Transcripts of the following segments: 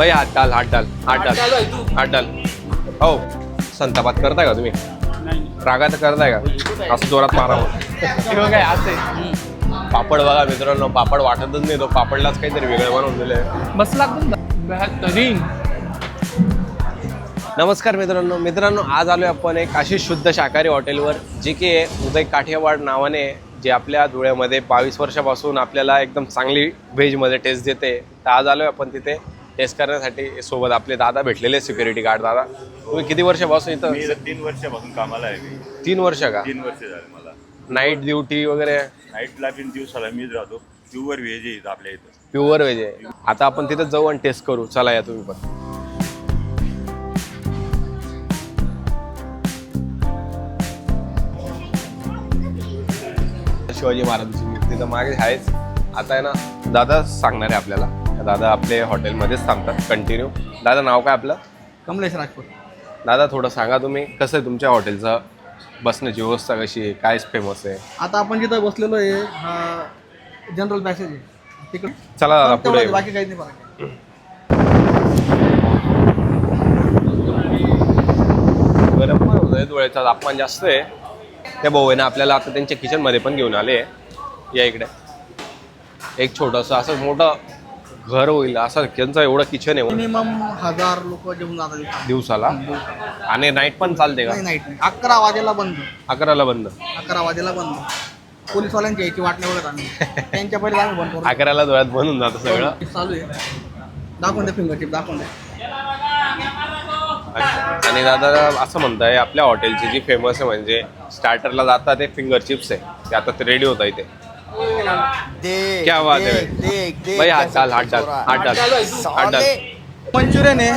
भाई हात डाल हात डाल हात डाल हात डाल. हो संतापात करताय का तुम्ही? रागात करताय का? असं जोरात मारावं काय असं. पापड बघा मित्रांनो, पापड वाटतच नाही, तो पापडलाच काहीतरी वेगळं बनवून दिलंय. बस लागतो. नमस्कार मित्रांनो आज आलोय आपण एक अशी शुद्ध शाकाहारी हॉटेलवर, जे की उदय काठियावाड नावाने, जे आपल्या धुळ्यामध्ये 22 वर्षापासून आपल्याला एकदम चांगली व्हेजमध्ये टेस्ट देते. तर आज आलोय आपण तिथे टेस्ट करण्यासाठी. सोबत आपले दादा भेटलेले, सिक्युरिटी गार्ड. दादा, तुम्ही किती वर्षापासून इथं? मी 3 वर्षापासून कामाला आहे. मी 3 वर्ष का? 3 वर्ष झाले मला. नाईट ड्युटी वगैरे? नाईटला पण दिवसाला मीच राहतो. प्युअर व्हेज आहे आपल्या इथं. प्युअर व्हेज आहे. आता आपण तिथं जाऊ आणि टेस्ट करू. चला या तुम्ही पण. शिवाजी महाराजांची मूर्ती तर मागे आहेच. आता आहे ना, दादा सांगणार आहे आपल्याला. दादा आपले हॉटेलमध्येच थांबतात कंटिन्यू. दादा, नाव काय आपलं? कमलेश राजपूत. दादा, थोडं सांगा तुम्ही, कसं आहे तुमच्या हॉटेलचं? बसण्याची व्यवस्था कशी आहे? काय फेमस आहे? आता आपण जिथं बसलेलो आहे, हा जनरल पॅसेज आहे तिकडे. चला दादा पुढे. बाकी काही नाही फरक. गरम पण होत आहे, डोळ्याचा तापमान जास्त आहे. त्या भाऊने आपल्याला आता त्यांच्या किचनमध्ये पण घेऊन आले. या इकडे एक छोटंसं असं मोठं घर होईल असं त्यांचं एवढं किचन आहे. मिनिमम 1000 लोक जेवून जातात दिवसाला. आणि नाईट पण चालते का? नाही, नाईट नाही. 11 वाजेला बंद. 11ला बंद? 11 वाजेला बंद. पोलीसवाल्यांची यायची वाट नाही बघत आम्ही. त्यांच्या पहिले आम्ही बंद करू. 11ला डोळ्यात बंद होऊन जातं सगळं. चालू आहे. दाखवून दे फिंगरटिप, दाखवून दे. आणि दादा असं म्हणताय, आपल्या हॉटेलची जी फेमस आहे म्हणजे स्टार्टरला जातात ते फिंगर चिप्स आहे, ते आता ते रेडी होत आहे. ते क्या बात आहे भाई. हात डाल हात डाल हात डाल हात डाल. मंचुरियन आहे,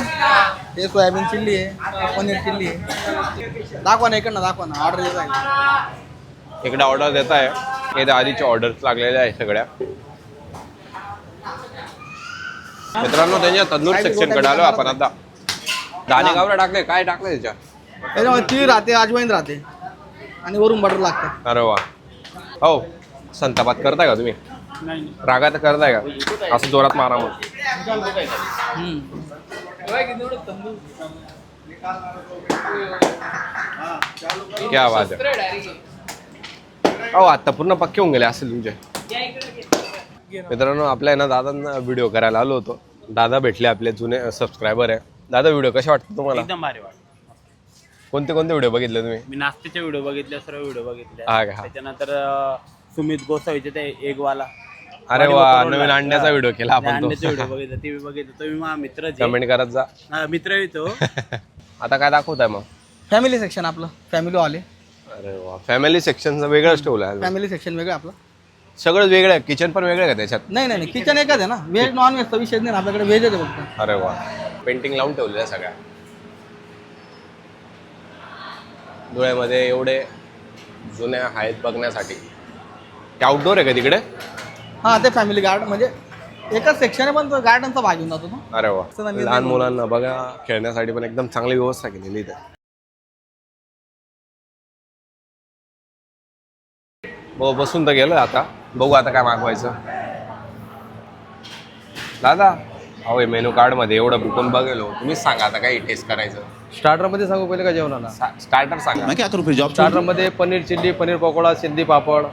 हे सोयाबीन चिल्ली आहे, पनीर चिल्ली आहे. दाखवा ना इकडनं, दाखवा ना. ऑर्डर देत आहे. इकडे ऑर्डर देत आहे. हे आधीच्या ऑर्डर्स लागलेल्या आहे सगळ्या. मित्रांनो, त्यांच्या तंदूर सेक्शनकडे आलो आपण आता. दाणे गावरा टाकले, काय टाकलं त्याच्यामध्ये तीळ राहते, अजवाईन राहते आणि वरून बटर लागतं. अरे वा. हो संतापात करताय का तुम्ही? रागात करताय का? असं जोरात मारा मग. क्या बात आहे. हो आता पूर्ण पक्के होऊन गेले असेल तुमचे. मित्रांनो, आपल्या ना दादांना व्हिडिओ करायला आलो होतो. दादा भेटले, आपले जुने सबस्क्रायबर आहे. दादा, व्हिडिओ कसे वाटतात तुम्हाला? एकदम भारी वाटतं. कोणते व्हिडिओ बघितले तुम्ही? मी नाश्त्याचे व्हिडिओ बघितले, सर्व व्हिडिओ बघितले. हा का? त्याच्यानंतर सुमित गोसावीचे ते एग वाला. अरे वा, नवीन अंड्याचा व्हिडिओ केला आपण. अंड्याचे व्हिडिओ बघितले, ते बघितलं. तुम्ही माझा मित्र कमेंट करत जा. मित्र येतो. आता काय दाखवताय मग? फॅमिली सेक्शन आपलं, फॅमिली वाले. अरे वा, फॅमिली सेक्शनचं वेगळंच ठेवलं आहे. फॅमिली सेक्शन वेगळं आपलं. सगळं वेगळं आहे. किचन पण वेगळं आहे का त्याच्यात? नाही नाही, किचन एकच आहे ना. व्हेज नॉन व्हेजचा विषय नाही ना आपल्याकडे, व्हेज आहे फक्त. अरे वा, पेंटिंग लावून ठेवलेलं आहे सगळ्या. धुळ्यामध्ये एवढे जुन्या आहेत बघण्यासाठी. ते आउटडोर आहे का तिकडे? हा, ते फॅमिली गार्डन म्हणजे एकच सेक्शन आहे, पण गार्डनचा भाग येऊन जातो ना. अरे वा. लहान मुलांना बघा खेळण्यासाठी पण एकदम चांगली व्यवस्था केलेली इथे. बसून तर गेलं. आता बघू आता काय मागवायचं. दादा, अहो मेनू कार्ड मध्ये एवढं बुकून बघेलो. तुम्हीच सांगा आता काय टेस्ट करायचं. स्टार्टर मध्ये सांगू पहिले का जेवणाला? स्टार्टर सांगा. मैं क्या करूं फिर जॉब? स्टार्टर मध्ये पनीर चिल्ली, पनीर पकोडा, सिंधी पापड.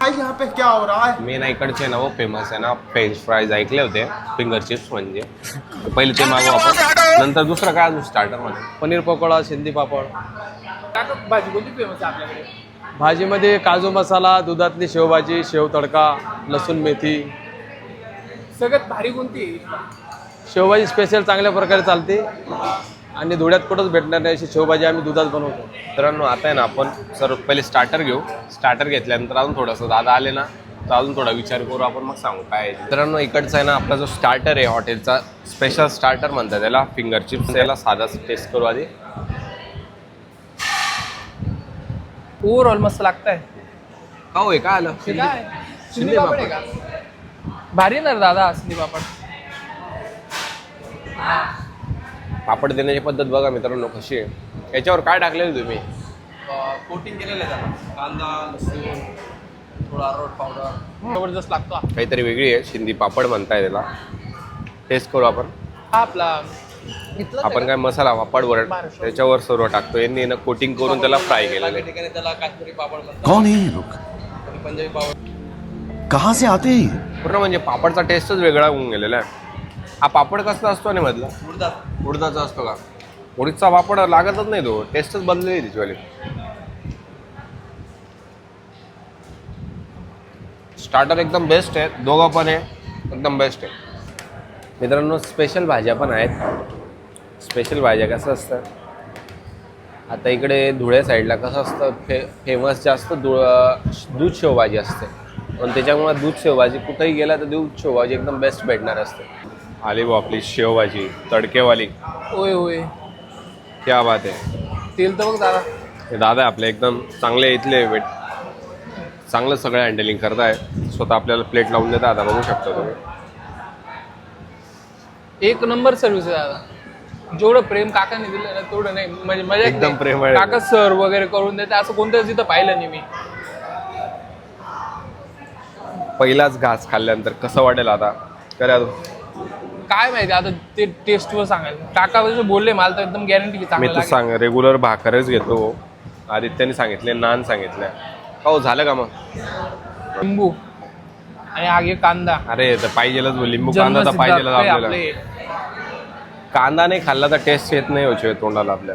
यहाँ पे क्या हो रहा है? मी ना इकडचे ना, वो फेमस आहे ना फ्रेंच फ्राईज ऐकले होते, फिंगर चिप्स म्हणजे. पहिले ते मागू आपण, नंतर दुसरं काय अजून स्टार्टर मध्ये? पनीर पकोडा, सिंधी पापड. भाजी कोणती फेमस आहे आपल्याकडे? भाजीमध्ये काजू मसाला, दुधातली शेवभाजी, शेव तडका, लसूण मेथी. सगळ्यात भारी कोणती? शेवभाजी स्पेशल चांगल्या प्रकारे चालते आणि धुळ्यात कुठंच भेटणार नाही अशी शेवभाजी आम्ही दुधात बनवतो. मित्रांनो, आता आहे ना आपण सर पहिले स्टार्टर घेऊ. स्टार्टर घेतल्यानंतर अजून थोडंसं दादा आले ना, तर अजून थोडा विचार करू आपण, मग सांगू काय. मित्रांनो, इकडचा आहे ना आपला जो स्टार्टर आहे हॉटेलचा, स्पेशल स्टार्टर म्हणतात त्याला, फिंगर चिप्स. याला साधा टेस्ट करू आधी. ओव्हरऑल मस्त लागतंय. हो आहे काय आलं? सिंधी पापड आहे का? भारी ना दादा सिंधी पापड. पापड देण्याची पद्धत बघा मित्रांनो कशी आहे. याच्यावर काय टाकलेलं तुम्ही? कोटिंग केलेलं आहे त्याला. कांदा, लसूण, थोडा अरोट पावडर. जबरदस्त लागतो. काहीतरी वेगळी आहे. सिंधी पापड म्हणताय त्याला. टेस्ट करू आपण. आपला इथलं आपण काय मसाला पापड वरण त्याच्यावर सर्व टाकतो. यांनी ना कोटिंग करून त्याला फ्राय केलेलं आहे. ठिकाणी त्याला काश्मीरी पापड म्हणतात, कौन है ये लोग? पंजाबी पापड. कहाँ से आते हैं ये? पूर्ण म्हणजे पापडचा टेस्टच वेगळा होऊन गेलेला आहे. हा पापड कसला असतो आणि मधला उडदाचा असतो का? उडीदचा पापड लागतच नाही, तो टेस्टच बदलली तिच्यावाली. स्टार्टर एकदम बेस्ट आहे, दोघं पण आहे एकदम बेस्ट आहे. मित्रांनो स्पेशल भाज्या पण आहेत. स्पेशल भाज्या कसं असतं, आता इकडे धुळे साईडला कसं असतं फेमस जास्त दूध शेवभाजी असते. पण त्याच्यामुळे दूध शेवभाजी कुठेही गेला तर दूध शेवभाजी एकदम बेस्ट भेटणार असते. आली बा आपली शेवभाजी तडकेवाली. होय होय, क्या बात आहे. तेल तर बघ दादा. हे दादा आपले एकदम चांगले इथले चांगलं सगळं हँडलिंग करताय. स्वतः आपल्याला प्लेट लावून देता. आता बघू शकता तुम्ही, एक नंबर सर्व्हिस आहे दादा. जेवढं प्रेम काकाने दिलं ना तेवढं नाही, म्हणजे मजा एकदम प्रेम आहे. काका सर वगैरे करून देते असं कोणत्याच तिथं पाहिलं नाही मी. पहिलाच घास खाल्ल्यानंतर कसं वाटेल आता करा. काय माहिती आता ते टेस्टवर सांगायला. काका वगैरे बोलले मला तर एकदम गॅरंटी की मी चांगलं तर लागेल. सांग रेग्युलर भाकरच घेतो. आदित्यने सांगितले नान सांगितले. हो झालं का मग? लिंबू आणि आगे कांदा. अरे तर पाहिजेलच लिंबू कांदा तर पाहिजेलच आपल्याला. आपले कांदा नाही खाल्ला तर टेस्ट येत नाही होते तोंडाला आपल्या.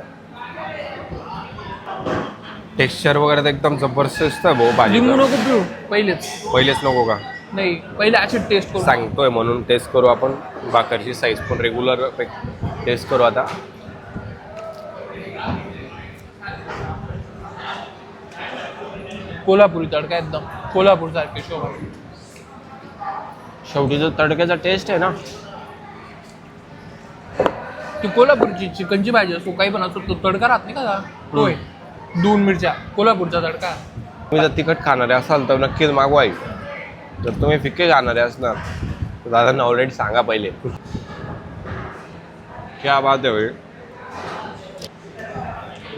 टेक्स्चर वगैरे तर एकदम जबरदस्त आहे भाऊ भाजी. लिंबू नको पिऊ पहिलेच नको का? नाही, पहिले अशी टेस्ट करू. सांगतोय म्हणून टेस्ट करू आपण. भाकरची साईज पण रेग्युलर टेस्ट करू आता. कोल्हापुरी तडका एकदम कोल्हापूर सारखे शोभा. शेवटी जो तडक्याचा टेस्ट आहे ना, ती कोल्हापूरची चिकनची भाजी असो काही पण असो तो तडका राहत नाही का? होय, 2 मिरच्या कोल्हापूरचा तडका. तुम्ही जर तिखट खाणारे असाल तर नक्कीच मागवाय. जर तुम्ही फिक्के खाणारे असणार तर दादांना ऑलरेडी सांगा पहिले. क्या बात आहे भाई.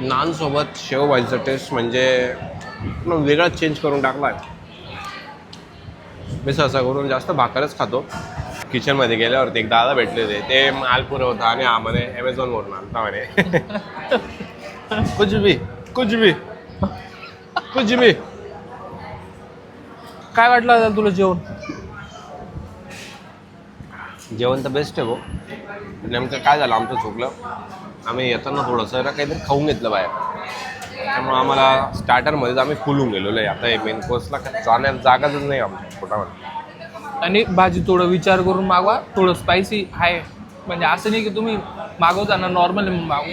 नान सोबत शेवभाजीचा टेस्ट म्हणजे वेगळाच चेंज करून टाकला आहे. मी सहसा करून जास्त भाकरच खातो. किचनमध्ये गेल्यावरती एक दादा भेटले होते, ते माल पुरवता आणि हा म्हणे ॲमेझॉनवरून आणता म्हणे. कुछ भी कुछ भी कुछ भी. काय वाटलं दादा तुला जेवण? जेवण तर बेस्ट आहे भाऊ. नेमकं काय झालं आमचं चुकलं, आम्ही येताना थोडंसं काहीतरी खाऊन घेतलं बाहेर. त्यामुळे आम्हाला स्टार्टरमध्येच आम्ही फुलून गेलेलो आहे. आता हे मेन कोर्सला जाण्यात जागाच नाही आमच्या पोटामध्ये. आणि भाजी थोडं विचार करून मागवा. थोडं स्पायसी आहे, म्हणजे असं नाही की तुम्ही मागवताना नॉर्मल मागू.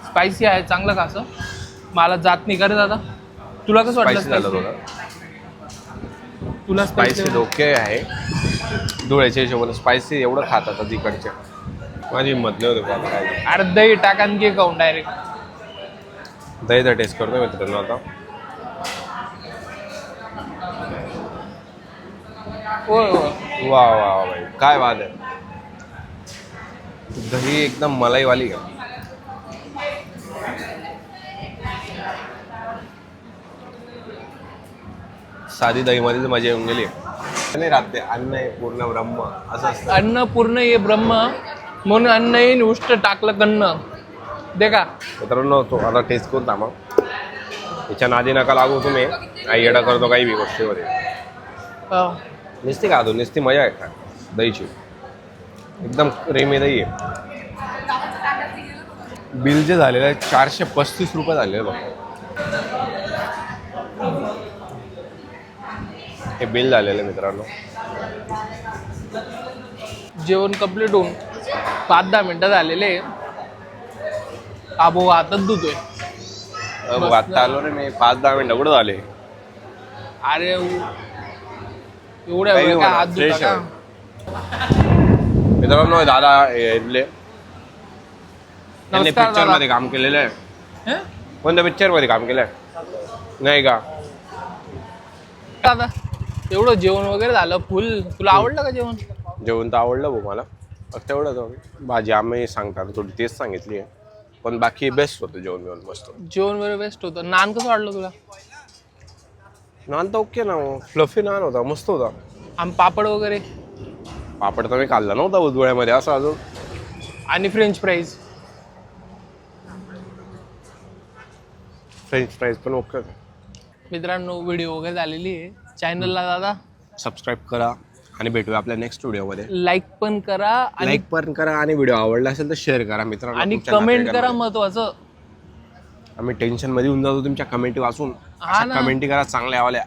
स्पायसी आहे चांगलं का? असं मला जात नाही का रे दादा? तुला कसं वाटलं? स्पायसी झालं थोडं. तुला स्पायसी ओके आहे. धुळ्याच्या हिशोबाने स्पायसी एवढं खात आता तिकडच्या. माझी हिंमत नाही होती काय. अरे दही टाकान की खाऊन डायरेक्ट. दहीचा टेस्ट करतो मित्रांनो आता. होय होय. वा वा वा भाई, काय बात आहे. दही एकदम मलाईवाली का? साधी दहीमध्येच मजा येऊन गेली. नाही राहते अन्न आहे पूर्ण ब्रह्म असं असतं. अन्न पूर्ण ये ब्रह्म म्हणून अन्न येईन उष्ट टाकलं कन्न. दे का मित्रांनो तो आता टेस्ट करून थांबा. त्याच्या नादी नका लागू तुम्ही. आई येडा करतो काही बी गोष्टीमध्ये. नुसती का अजून नुसती मजा आहे का दहीची. एकदम क्रीमी दही आहे. बिल जे झालेलं आहे 435 रुपये झालेलं बघ. हे बिल झालेलं आहे मित्रांनो. जेवण कंप्लीट होऊन 5-10 मिनिटं झालेले. आबो हातच धुतोय. आता आलो रे मी. 5-10 मिनिटं कुठं झाले. अरे एवढ्या वेळ काय हात धुता का? मित्रांनो दादा इथले त्यांनी नमस्कार पिक्चर दादा. मध्ये काम केलेलं आहे. हे? कोणत्या पिक्चर मध्ये काम केलंय नाही का? दादा एवढं जेवण वगैरे झालं फुल. तुला आवडलं का जेवण? जेवण तर आवडलं भाऊ मला. फक्त एवढं भाजी आम्ही सांगतात थोडी तेच सांगितली आहे. पण बाकी बेस्ट होतं जेवण. जेवण मस्त. जेवण वगैरे बेस्ट होतं. नान कसं वाटलं तुला? नान तर ओके ना, फ्लफी नान होता, मस्त होता. आम पापड वगैरे पापड तर मी खाल्ला नव्हता उजवळ्यामध्ये असं अजून. आणि फ्रेंच फ्राईज. फ्रेंच फ्राईज पण ओके. मित्रांनो व्हिडिओ वगैरे झालेली आहे. चॅनलला दादा सबस्क्राईब करा आणि भेटूया आपल्या नेक्स्ट व्हिडिओमध्ये. लाईक पण करा आणि लाईक पण करा आणि व्हिडिओ आवडला असेल तर शेअर करा मित्रांनो. आणि तुमच्या कमेंट करा नातेवाईकांमध्ये. महत्वाचं. आम्ही टेन्शन मध्ये होऊन जातो तुमच्या कमेंटी वाचून. हा ना. कमेंटी करा चांगल्या आवाल्या.